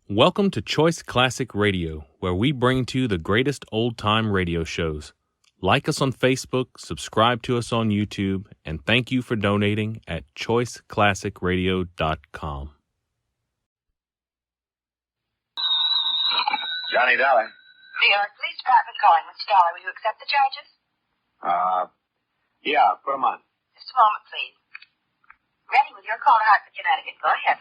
Welcome to Choice Classic Radio, where we bring to you the greatest old-time radio shows. Like us on Facebook, subscribe to us on YouTube, and thank you for donating at choiceclassicradio.com. Johnny Dollar. New York Police Department calling. Mr. Dollar, will you accept the charges? Yeah, for a month. Just a moment, please. Ready with your call to Hartford, Connecticut. Go ahead.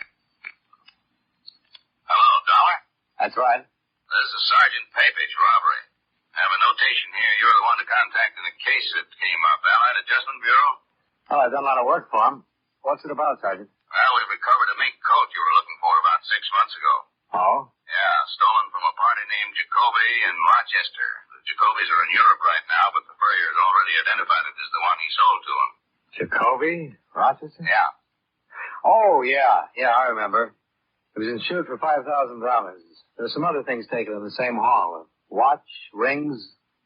Hello, Dollar? That's right. This is Sergeant Papich, robbery. I have a notation here. You're the one to contact in a case that came up. Allied Adjustment Bureau? Well, I've done a lot of work for him. What's it about, Sergeant? Well, we've recovered a mink coat you were looking for about 6 months ago. Oh? Yeah, stolen from a party named Jacoby in Rochester. The Jacobys are in Europe right now, but the furrier's already identified it as the one he sold to him. Jacoby? Rochester? Yeah. Oh, yeah. Yeah, I remember. It was insured for $5,000. There's some other things taken in the same haul. A watch, rings,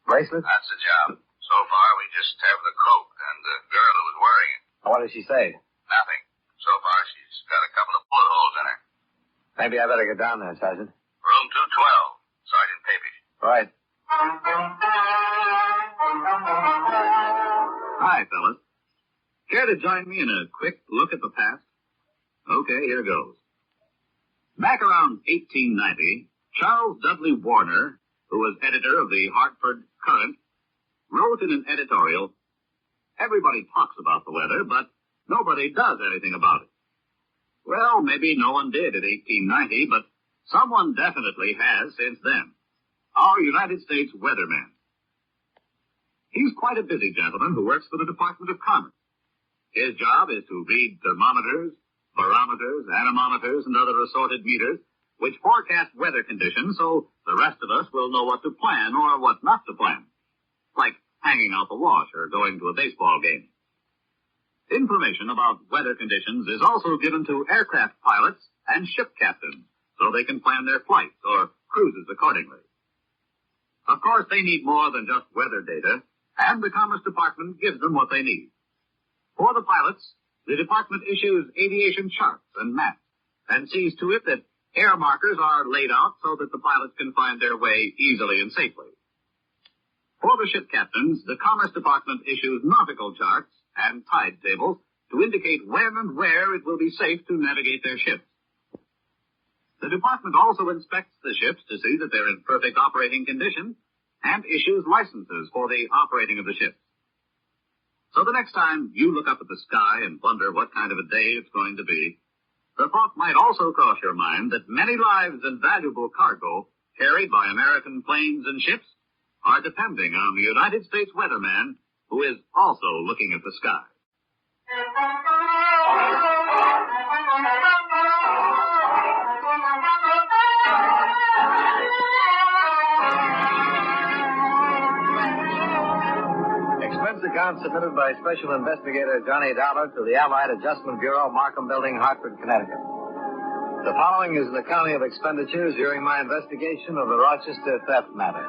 bracelets. That's the job. So far, we just have the coat and the girl who was wearing it. What did she say? Nothing. So far, she's got a couple of bullet holes in her. Maybe I better get down there, Sergeant. Room 212, Sergeant Papich. Right. Hi, fellas. Care to join me in a quick look at the past? Okay, here goes. Back around 1890, Charles Dudley Warner, who was editor of the Hartford Courant, wrote in an editorial, "Everybody talks about the weather, but nobody does anything about it." Well, maybe no one did in 1890, but someone definitely has since then. Our United States weatherman. He's quite a busy gentleman who works for the Department of Commerce. His job is to read thermometers, barometers, anemometers, and other assorted meters, which forecast weather conditions so the rest of us will know what to plan or what not to plan. Like hanging out the wash or going to a baseball game. Information about weather conditions is also given to aircraft pilots and ship captains so they can plan their flights or cruises accordingly. Of course, they need more than just weather data, and the Commerce Department gives them what they need. For the pilots, the department issues aviation charts and maps and sees to it that air markers are laid out so that the pilots can find their way easily and safely. For the ship captains, the Commerce Department issues nautical charts and tide tables to indicate when and where it will be safe to navigate their ships. The department also inspects the ships to see that they're in perfect operating condition and issues licenses for the operating of the ships. So the next time you look up at the sky and wonder what kind of a day it's going to be, the thought might also cross your mind that many lives and valuable cargo carried by American planes and ships are depending on the United States weatherman who is also looking at the sky. Expense account submitted by Special Investigator Johnny Dollar to the Allied Adjustment Bureau, Markham Building, Hartford, Connecticut. The following is an accounting of expenditures during my investigation of the Rochester theft matter.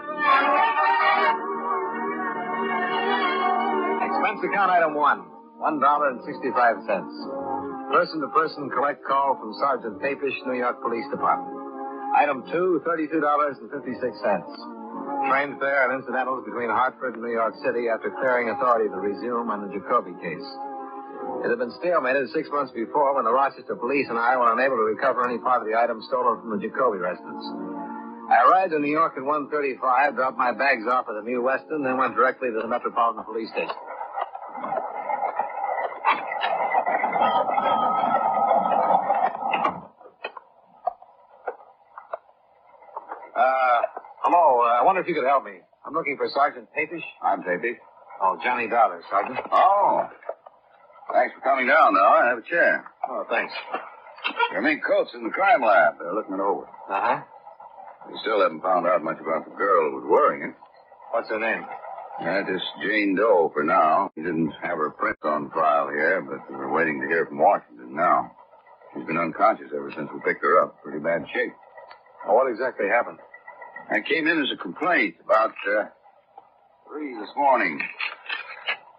Expense account item 1, $1.65. Person-to-person collect call from Sergeant Papish, New York Police Department. Item 2, $32.56. Train fare and incidentals between Hartford and New York City after clearing authority to resume on the Jacoby case. It had been stalemated 6 months before when the Rochester police and I were unable to recover any part of the items stolen from the Jacoby residence. I arrived in New York at 1:35, dropped my bags off at the New Weston, then went directly to the Metropolitan Police Station. Hello, I wonder if you could help me. I'm looking for Sergeant Papish. I'm Papish. Oh, Johnny Dollar, Sergeant. Oh. Thanks for coming down, Dollar. Have a chair. Oh, thanks. Your mink coat's in the crime lab. They're looking it over. Uh-huh. We still haven't found out much about the girl who was wearing it. What's her name? Just Jane Doe for now. We didn't have her print on file here, but we're waiting to hear from Washington now. She's been unconscious ever since we picked her up. Pretty bad shape. Well, what exactly happened? I came in as a complaint about 3 this morning.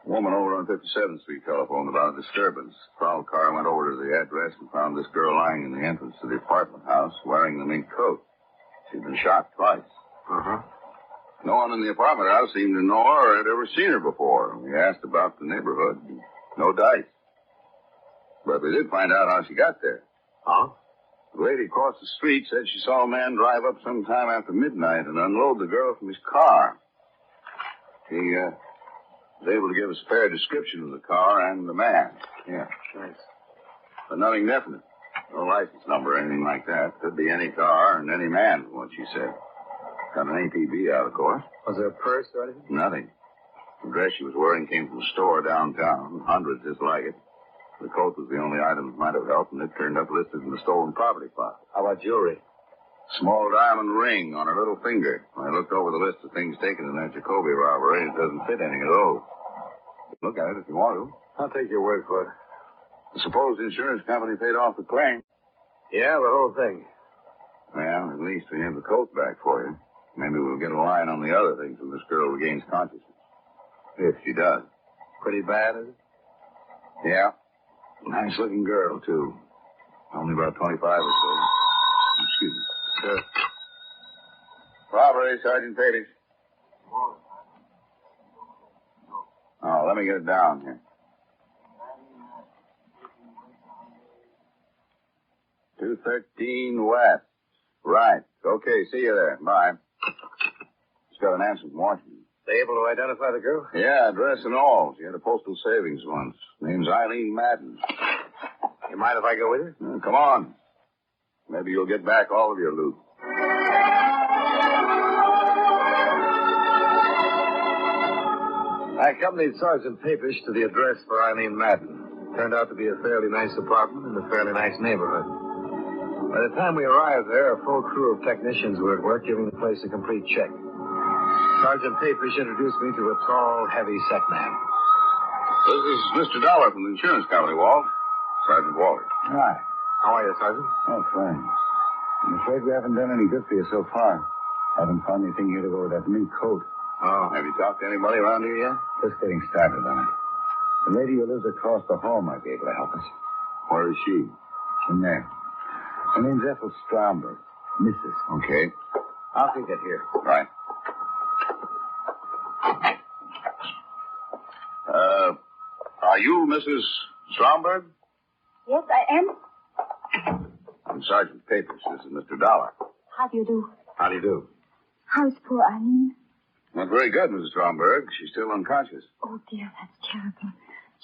A woman over on 57th Street telephoned about a disturbance. Prowl car went over to the address and found this girl lying in the entrance to the apartment house wearing the mink coat. She'd been shot twice. Uh-huh. No one in the apartment house seemed to know her or had ever seen her before. We asked about the neighborhood. No dice. But we did find out how she got there. Huh? The lady across the street said she saw a man drive up sometime after midnight and unload the girl from his car. He was able to give us a fair description of the car and the man. Yeah. Nice. But nothing definite. No license number or anything like that. Could be any car and any man, from what she said. Got an APB out, of course. Was there a purse or anything? Nothing. The dress she was wearing came from a store downtown. Hundreds just like it. The coat was the only item that might have helped, and it turned up listed in the stolen property file. How about jewelry? Small diamond ring on her little finger. I looked over the list of things taken in that Jacoby robbery. It doesn't fit any of those. Look at it if you want to. I'll take your word for it. I suppose the insurance company paid off the claim. Yeah, the whole thing. Well, at least we have the coat back for you. Maybe we'll get a line on the other things when this girl regains consciousness. If she does. Pretty bad, is it? Yeah. Nice-looking girl, too. Only about 25 or so. Excuse me. Sure. Robbery, Sergeant Padish. Oh, let me get it down here. 213 West. Right. Okay, see you there. Bye. Just got an answer from Washington. They able to identify the girl? Yeah, address and all. She had a postal savings once. Name's Eileen Madden. You mind if I go with you? Come on. Maybe you'll get back all of your loot. I accompanied Sergeant Papish to the address for Eileen Madden. Turned out to be a fairly nice apartment in a fairly nice neighborhood. By the time we arrived there, a full crew of technicians were at work giving the place a complete check. Sergeant Papish introduced me to a tall, heavy-set man. This is Mr. Dollar from the insurance company, Walt. Sergeant Walter. Hi. How are you, Sergeant? Oh, fine. I'm afraid we haven't done any good for you so far. Haven't found anything here to go with that new coat. Oh, have you talked to anybody around here yet? Just getting started on it. The lady who lives across the hall might be able to help us. Where is she? In there. Her name's Ethel Stromberg. Mrs. Okay. I'll take it here. Right. Are you Mrs. Stromberg? Yes, I am. I'm Sergeant Papers. This is Mr. Dollar. How do you do? How do you do? How's poor Eileen? Not very good, Mrs. Stromberg. She's still unconscious. Oh, dear, that's terrible.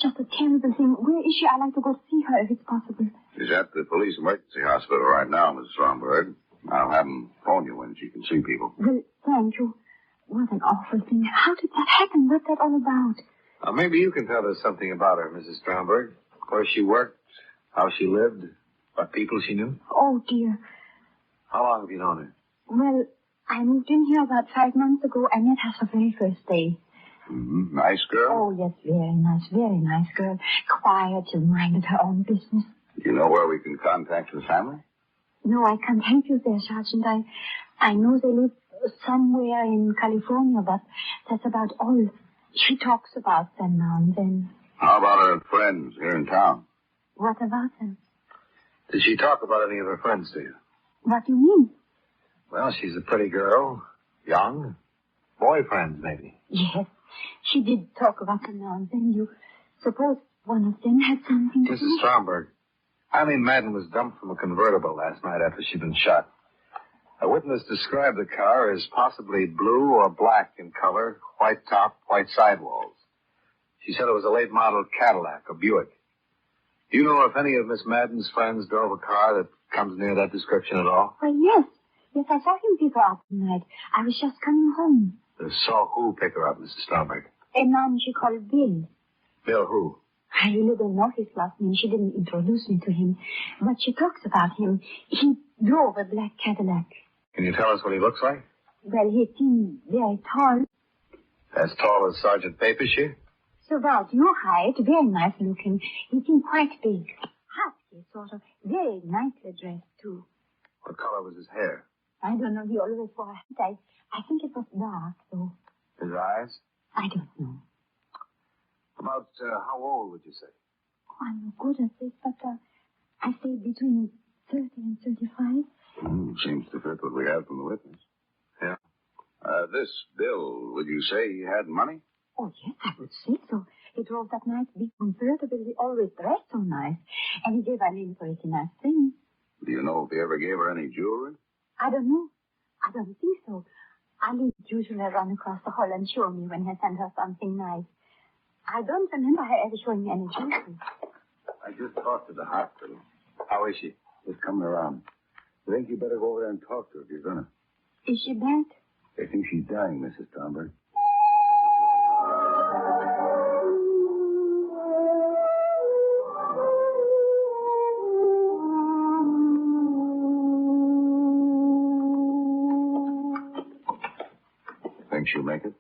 Just a terrible thing. Where is she? I'd like to go see her if it's possible. She's at the police emergency hospital right now, Mrs. Stromberg. I'll have them phone you when she can see people. Well, thank you. What an awful thing. How did that happen? What's that all about? Maybe you can tell us something about her, Mrs. Stromberg. Where she worked, how she lived, what people she knew. Oh, dear. How long have you known her? Well, I moved in here about 5 months ago. I met her the very first day. Mm-hmm. Nice girl? Oh, yes, very nice girl. Quiet and minded her own business. You know where we can contact her family? No, I can't help you there, Sergeant. I know they live somewhere in California, but that's about all. She talks about them now and then. How about her friends here in town? What about them? Did she talk about any of her friends to you? What do you mean? Well, she's a pretty girl. Young. Boyfriends, maybe. Yes, she did talk about them now and then. You suppose one of them had something to do? Mrs. Stromberg, Eileen Madden was dumped from a convertible last night after she'd been shot. A witness described the car as possibly blue or black in color, white top, white sidewalls. She said it was a late model Cadillac, a Buick. Do you know if any of Miss Madden's friends drove a car that comes near that description at all? Well, yes. Yes, I saw him pick her up tonight. I was just coming home. Saw who pick her up, Mrs. Stromberg? A man she called Bill. Bill who? I really don't know his last name. She didn't introduce me to him. But she talks about him. He drove a black Cadillac. Can you tell us what he looks like? Well, he seemed very tall. As tall as Sergeant Papish here? So about your height, very nice looking. He seemed quite big. Husky, sort of. Very nicely dressed, too. What color was his hair? I don't know. He always wore a hat. I think it was dark, though. His eyes? I don't know. About how old would you say? Oh, I'm no good at this, but I say between 30 and 35. Seems to fit what we have from the witness. Yeah. This Bill, would you say he had money? Oh, yes, I would say so. He drove that nice big convertible. He always dressed so nice. And he gave Eileen pretty nice things. Do you know if he ever gave her any jewelry? I don't know. I don't think so. Eileen usually run across the hall and show me when he sent her something nice. I don't remember her ever showing me any jewelry. I just talked to the hospital. How is she? Just coming around. I think you better go over there and talk to her if you're gonna. Is she bad? They think she's dying, Mrs. Stromberg. Think she'll make it?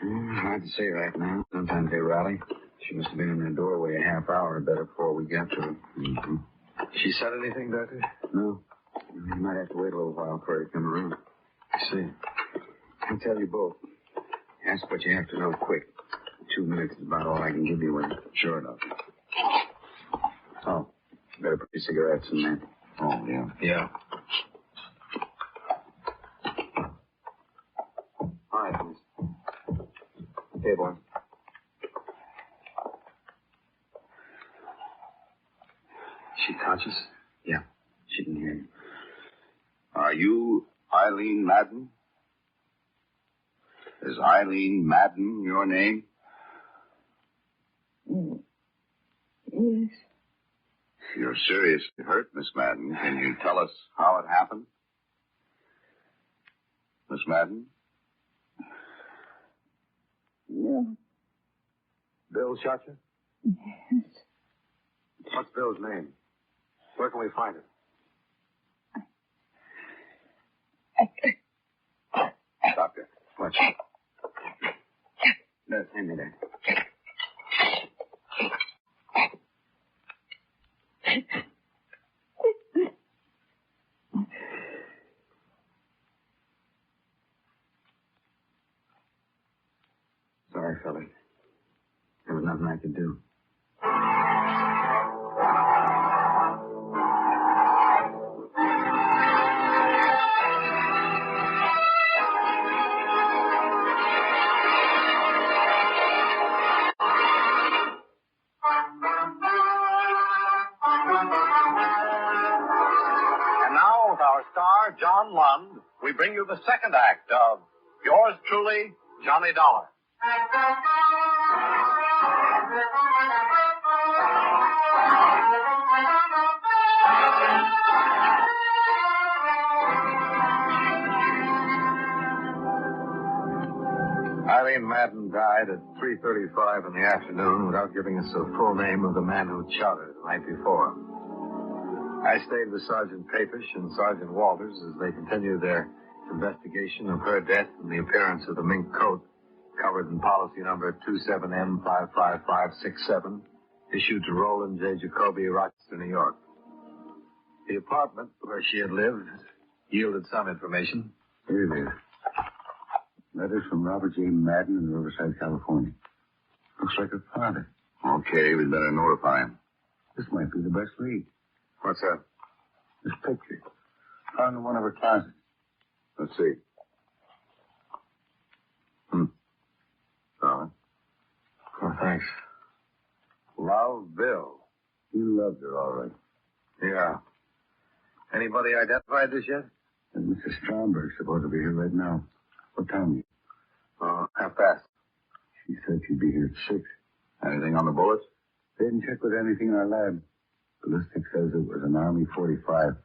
Hard to say right now. Sometimes they rally. She must have been in the doorway a half hour or better before we got to her. Mm-hmm. She said anything, Doctor? No. You might have to wait a little while for her to come around. I see. I'll tell you both. Ask what you have to know quick. 2 minutes is about all I can give you with it. Sure enough. Oh, better put your cigarettes in there. Oh, yeah. Yeah. All right, please. Okay, boy. She conscious? Yeah, she can hear you. Are you Eileen Madden? Is Eileen Madden your name? Yes. You're seriously hurt, Miss Madden. Can you tell us how it happened? Miss Madden? Yeah. Bill shot you? Yes. What's Bill's name? Where can we find him? Doctor. Watch. No, hand me that. Sorry, Philly. There was nothing I could do. John Lund, we bring you the second act of Yours Truly, Johnny Dollar. Eileen Madden died at 3:35 in the afternoon without giving us the full name of the man who shot her the night before. I stayed with Sergeant Papish and Sergeant Walters as they continued their investigation of her death and the appearance of the mink coat covered in policy number 27M55567, issued to Roland J. Jacoby, Rochester, New York. The apartment where she had lived yielded some information. Here it is. Letters from Robert J. Madden in Riverside, California. Looks like her father. Okay, we'd better notify him. This might be the best lead. What's that? This picture. Found in one of her closets. Let's see. Solid. Oh, thanks. Love Bill. He loved her, all right. Yeah. Anybody identified this yet? And Mrs. Stromberg's supposed to be here right now. What time? 1:30. She said she'd be here at 6. Anything on the bullets? They didn't check with anything in our lab. Ballistic says it was an Army 45.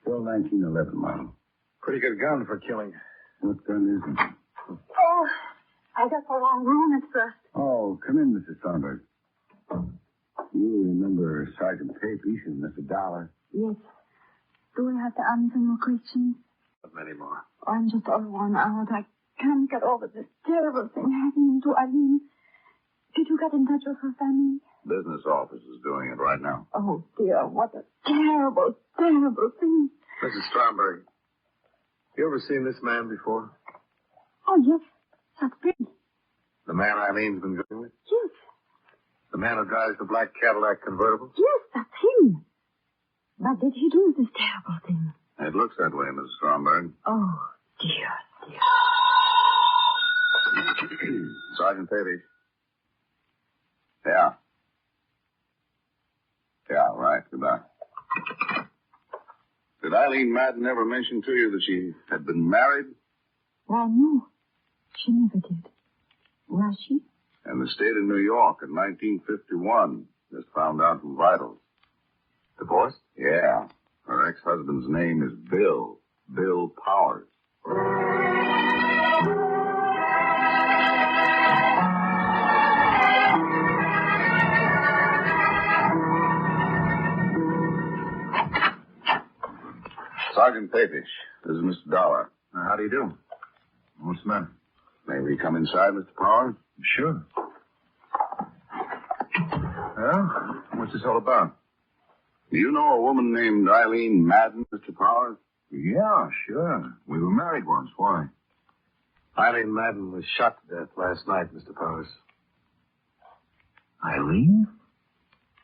Bill 1911 model. Pretty good gun for killing. What gun is it? Oh, I got the wrong room at first. Oh, come in, Mrs. Stromberg. You remember Sergeant Papish and Mr. Dollar? Yes. Do I have to answer more questions? Not many more. Oh, I'm just all worn out. I can't get over this terrible thing happening to Eileen. Did you get in touch with her family? Business office is doing it right now. Oh, dear, what a terrible, terrible thing. Mrs. Stromberg, you ever seen this man before? Oh, yes, that's big. The man Eileen's been going with? Yes. The man who drives the black Cadillac convertible? Yes, that's him. But did he do this terrible thing? It looks that way, Mrs. Stromberg. Oh, dear, dear. Sergeant Pavey. Yeah. Yeah, right. Goodbye. Did Eileen Madden ever mention to you that she had been married? Why, no. She never did. Was she? In the state of New York in 1951. Just found out from vitals. Divorced? Yeah. Her ex-husband's name is Bill. Bill Powers. Sergeant Papish, this is Mr. Dollar. How do you do? What's the matter? May we come inside, Mr. Powers? Sure. Well, what's this all about? Do you know a woman named Eileen Madden, Mr. Powers? Yeah, sure. We were married once. Why? Eileen Madden was shot to death last night, Mr. Powers. Eileen?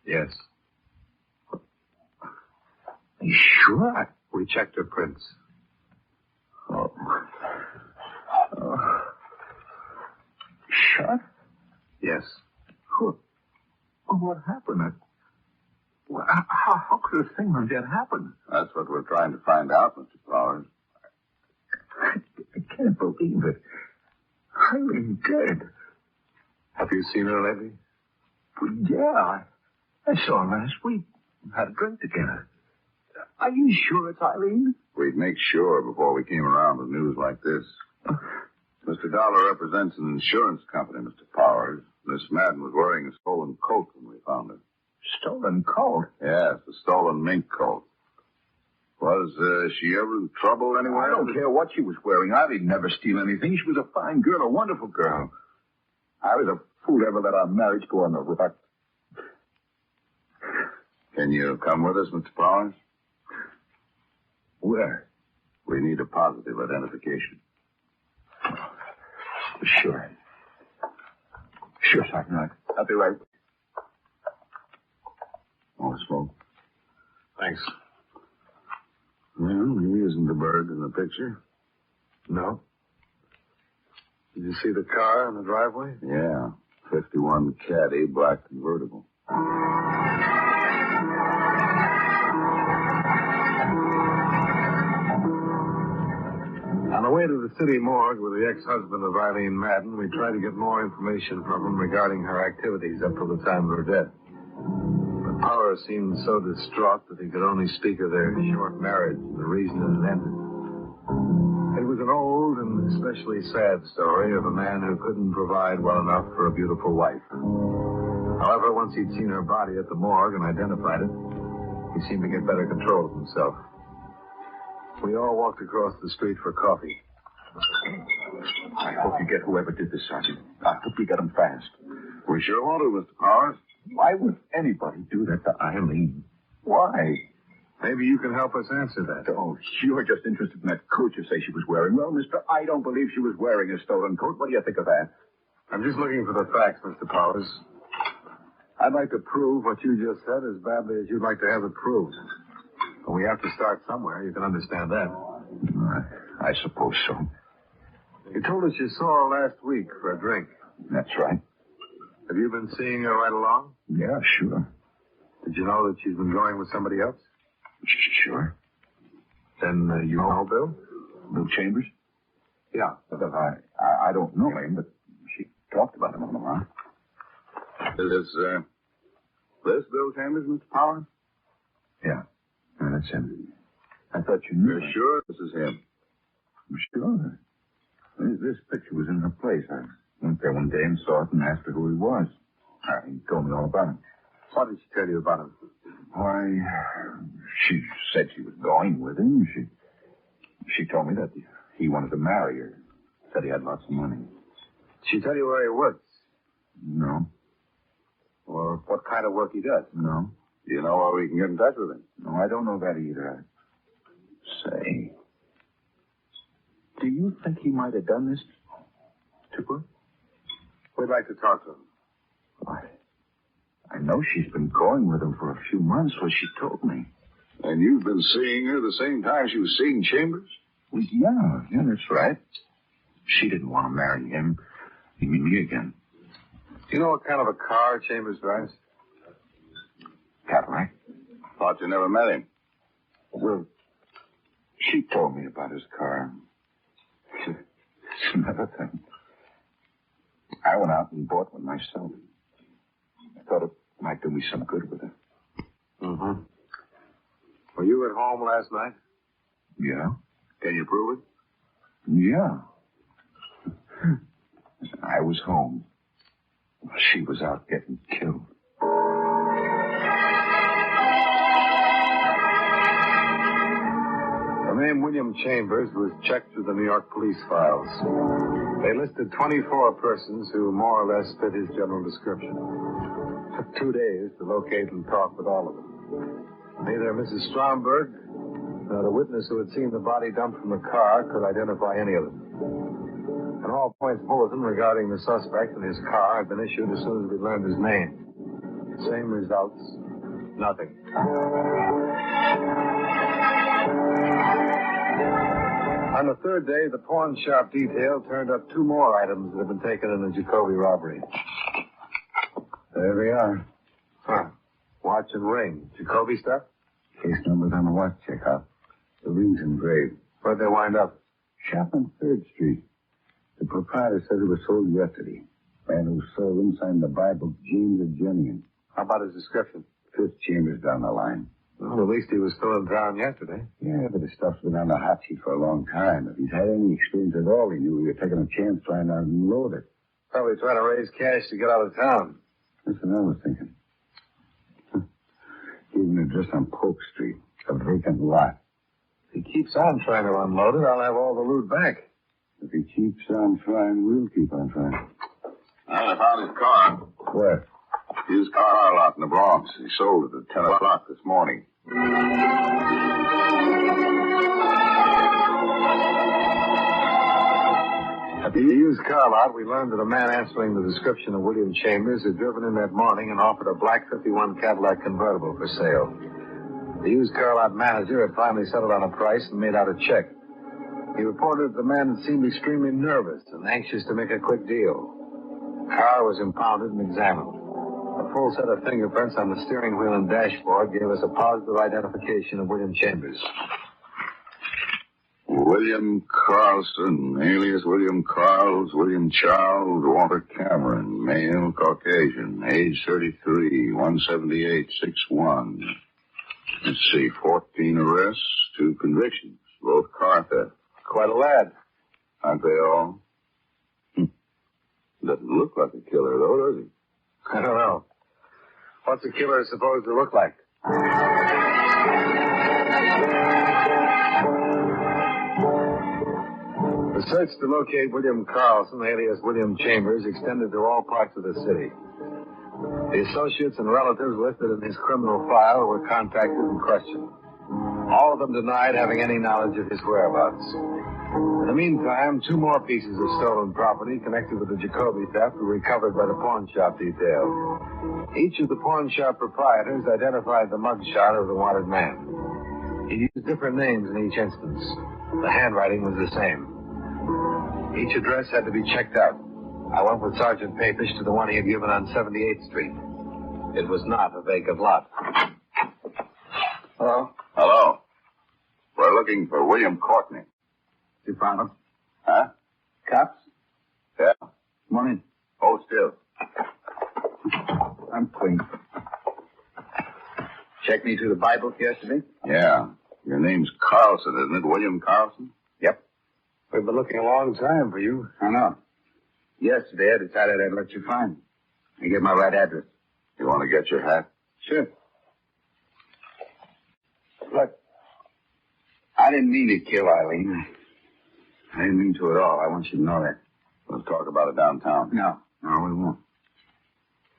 Yes. Are you sure? We checked her prints. Oh. Shot? Yes. What happened? How could a thing like that happen? That's what we're trying to find out, Mr. Powers. I can't believe it. Eileen dead. Have you seen her lately? Well, yeah, I saw her last week. Had a drink together. Are you sure it's Eileen? We'd make sure before we came around with news like this. Mr. Dollar represents an insurance company, Mr. Powers. Miss Madden was wearing a stolen coat when we found her. Stolen coat? Yes, a stolen mink coat. Was she ever in trouble anywhere? I don't care what she was wearing. Eileen never steal anything. She was a fine girl, a wonderful girl. I was a fool to ever let our marriage go on the rocks. Can you come with us, Mr. Powers? Where? We need a positive identification. Sure. Sure, Sergeant. I'll be right. Want to smoke? Thanks. Well, he isn't the bird in the picture. No. Did you see the car in the driveway? Yeah. 51 Caddy, black convertible. On the way to the city morgue with the ex-husband of Eileen Madden, we tried to get more information from him regarding her activities up to the time of her death. But Powers seemed so distraught that he could only speak of their short marriage and the reason it had ended. It was an old and especially sad story of a man who couldn't provide well enough for a beautiful wife. However, once he'd seen her body at the morgue and identified it, he seemed to get better control of himself. We all walked across the street for coffee. I hope you get whoever did this, Sergeant. I hope you get him fast. We sure want to, Mr. Powers. Why would anybody do that to Eileen? Why? Maybe you can help us answer that. Oh, you're just interested in that coat you say she was wearing. Well, mister, I don't believe she was wearing a stolen coat. What do you think of that? I'm just looking for the facts, Mr. Powers. I'd like to prove what you just said as badly as you'd like to have it proved. But we have to start somewhere. You can understand that. I suppose so. You told us you saw her last week for a drink. That's right. Have you been seeing her right along? Yeah, sure. Did you know that she's been going with somebody else? Sure. Then you know Bill? Bill Chambers? Yeah. But I don't know him, but she talked about him a lot. Is this Bill Chambers, Mr. Powers? Yeah. That's him. I thought you knew. You're sure this is him? Sure. This picture was in her place. I went there one day and saw it and asked her who he was. He told me all about him. What did she tell you about him? Why, she said she was going with him. She told me that he wanted to marry her. Said he had lots of money. Did she tell you where he works? No. Or what kind of work he does? No. Do you know where we can get in touch with him? No, I don't know that either. Say, do you think he might have done this to her? We'd like to talk to him. Why? know she's been going with him for a few months, what she told me. And you've been seeing her the same time she was seeing Chambers? Well, yeah, that's right. She didn't want to marry him. You mean me again? Do you know what kind of a car Chambers drives? Cadillac. Thought you never met him. Well, she told me about his car. It's another thing. I went out and bought one myself. I thought it might do me some good with it. Mm-hmm. Were you at home last night? Yeah? Can you prove it? Yeah. I was home. She was out getting killed. The name William Chambers was checked through the New York police files. They listed 24 persons who more or less fit his general description. It took 2 days to locate and talk with all of them. Neither Mrs. Stromberg nor the witness who had seen the body dumped from the car could identify any of them. An all-points bulletin regarding the suspect and his car had been issued as soon as we learned his name. Same results. Nothing. On the third day, the pawn shop detail turned up 2 more items that had been taken in the Jacoby robbery. There they are. Huh. Watch and ring. Jacoby stuff? Case numbers on the watch checkout. The ring's engraved. Where'd they wind up? Shop on 3rd Street. The proprietor says it was sold yesterday. Man who sold them signed the Bible, James of Jenian. How about his description? 5th Chambers down the line. Well, at least he was still in town yesterday. Yeah, but the stuff's been on the hot sheet for a long time. If he's had any experience at all, he knew we were taking a chance trying to unload it. Probably trying to raise cash to get out of town. That's what I was thinking. Gave an address on Polk Street, a vacant lot. If he keeps on trying to unload it, I'll have all the loot back. If he keeps on trying, we'll keep on trying. Well, I found his car. Where? His car lot in the Bronx. He sold it at 10 o'clock this morning. At the used car lot, we learned that a man answering the description of William Chambers had driven in that morning and offered a black 51 Cadillac convertible for sale. The used car lot manager had finally settled on a price and made out a check. He reported that the man had seemed extremely nervous and anxious to make a quick deal. The car was impounded and examined. A full set of fingerprints on the steering wheel and dashboard gave us a positive identification of William Chambers. William Carlson, alias William Carls, William Charles, Walter Cameron, male, Caucasian, age 33, 178, 6'1". Let's see, 14 arrests, 2 convictions, both car theft. Quite a lad. Aren't they all? Doesn't look like a killer, though, does he? I don't know. What's a killer supposed to look like? The search to locate William Carlson, alias William Chambers, extended to all parts of the city. The associates and relatives listed in his criminal file were contacted and questioned. All of them denied having any knowledge of his whereabouts. In the meantime, 2 more pieces of stolen property connected with the Jacoby theft were recovered by the pawn shop detail. Each of the pawn shop proprietors identified the mugshot of the wanted man. He used different names in each instance. The handwriting was the same. Each address had to be checked out. I went with Sergeant Papish to the one he had given on 78th Street. It was not a vacant lot. Hello? Hello. We're looking for William Courtney. You found him? Huh? Cops? Yeah. Come on in. Hold still. I'm clean. Checked me through the Bible yesterday? Yeah. Your name's Carlson, isn't it? William Carlson? Yep. We've been looking a long time for you. I know. Yesterday, I decided I'd let you find him. I gave my right address. You want to get your hat? Sure. Look, I didn't mean to kill Eileen. I didn't mean to at all. I want you to know that. Let's talk about it downtown. No, we won't.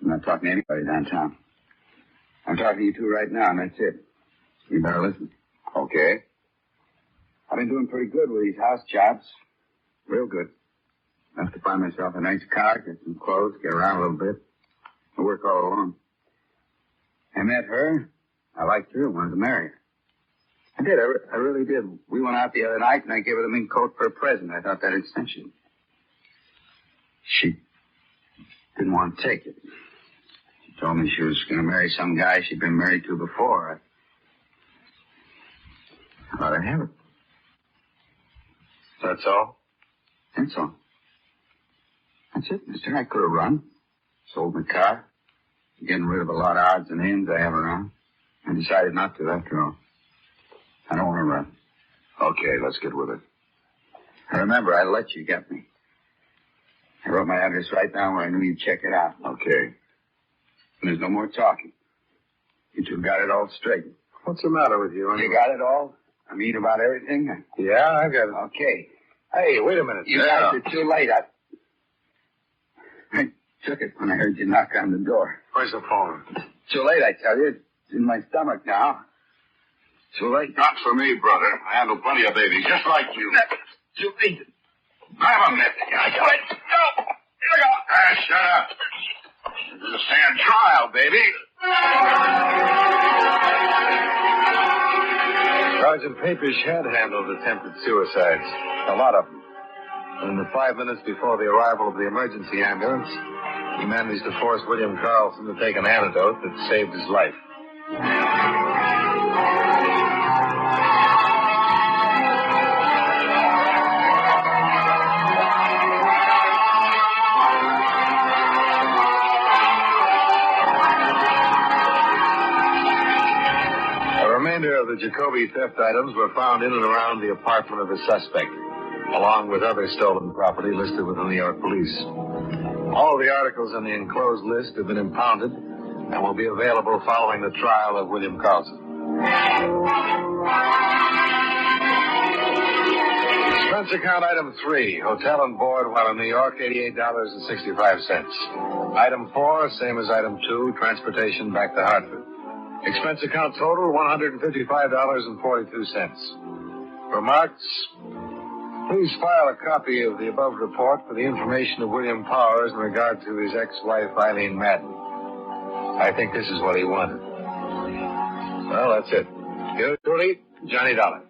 I'm not talking to anybody downtown. I'm talking to you two right now, and that's it. You better listen. Okay. I've been doing pretty good with these house jobs. Real good. Enough to find myself a nice car, get some clothes, get around a little bit. I work all alone. I met her. I liked her. Wanted to marry her. I did. I really did. We went out the other night, and I gave her the mink coat for a present. I thought that'd cinch it. She didn't want to take it. She told me she was going to marry some guy she'd been married to before. I thought I'd have it. That's all? That's all. That's it, mister. I could have run. Sold my car. Getting rid of a lot of odds and ends I have around. I decided not to, after all. I don't want to run. Okay, let's get with it. Remember, I let you get me. I wrote my address right down where I knew you'd check it out. Okay. And there's no more talking. You two got it all straight. What's the matter with you? You got it all? I mean, about everything? Yeah, I got it. Okay. Hey, wait a minute. You guys are too late. I took it when I heard you knock on the door. Where's the phone? Too late, I tell you. It's in my stomach now. Too late. Not for me, brother. I handle plenty of babies, just like you. Too late. Grab him, Nick. I got it. No. Here we go. Shut up. This is a stand trial, baby. Sergeant Papish had handled attempted suicides. A lot of them. And in the 5 minutes before the arrival of the emergency ambulance, he managed to force William Carlson to take an antidote that saved his life. The Jacoby theft items were found in and around the apartment of the suspect, along with other stolen property listed with the New York police. All the articles in the enclosed list have been impounded and will be available following the trial of William Carlson. Expense account item 3, hotel and board while in New York, $88.65. Item 4, same as item 2, transportation back to Hartford. Expense account total, $155.42. Remarks? Please file a copy of the above report for the information of William Powers in regard to his ex-wife, Eileen Madden. I think this is what he wanted. Well, that's it. Yours truly, Johnny Dollar.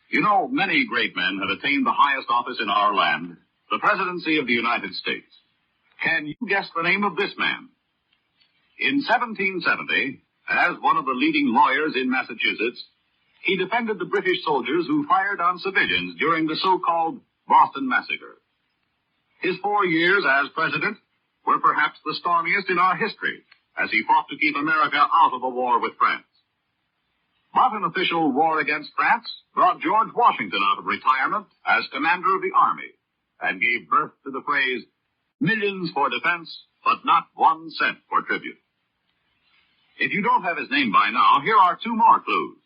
You know, many great men have attained the highest office in our land, the presidency of the United States. Can you guess the name of this man? In 1770, as one of the leading lawyers in Massachusetts, he defended the British soldiers who fired on civilians during the so-called Boston Massacre. His 4 years as president were perhaps the stormiest in our history, as he fought to keep America out of a war with France. But an official war against France brought George Washington out of retirement as commander of the army and gave birth to the phrase, millions for defense, but not 1 cent for tribute. If you don't have his name by now, here are 2 more clues.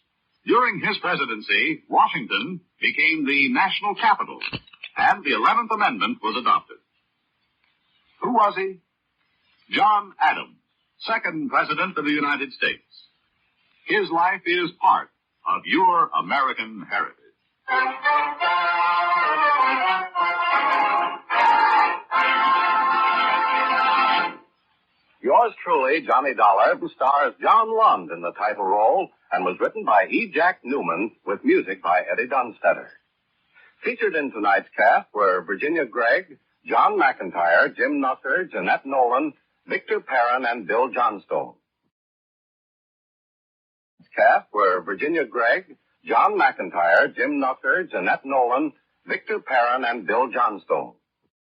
During his presidency, Washington became the national capital, and the 11th Amendment was adopted. Who was he? John Adams, 2nd President of the United States. His life is part of your American heritage. Yours truly, Johnny Dollar, stars John Lund in the title role and was written by E. Jack Newman with music by Eddie Dunstetter. Featured in tonight's cast were Virginia Gregg, John McIntyre, Jim Nusser, Jeanette Nolan, Victor Perrin, and Bill Johnstone. Cast were Virginia Gregg, John McIntyre, Jim Nusser, Jeanette Nolan, Victor Perrin, and Bill Johnstone.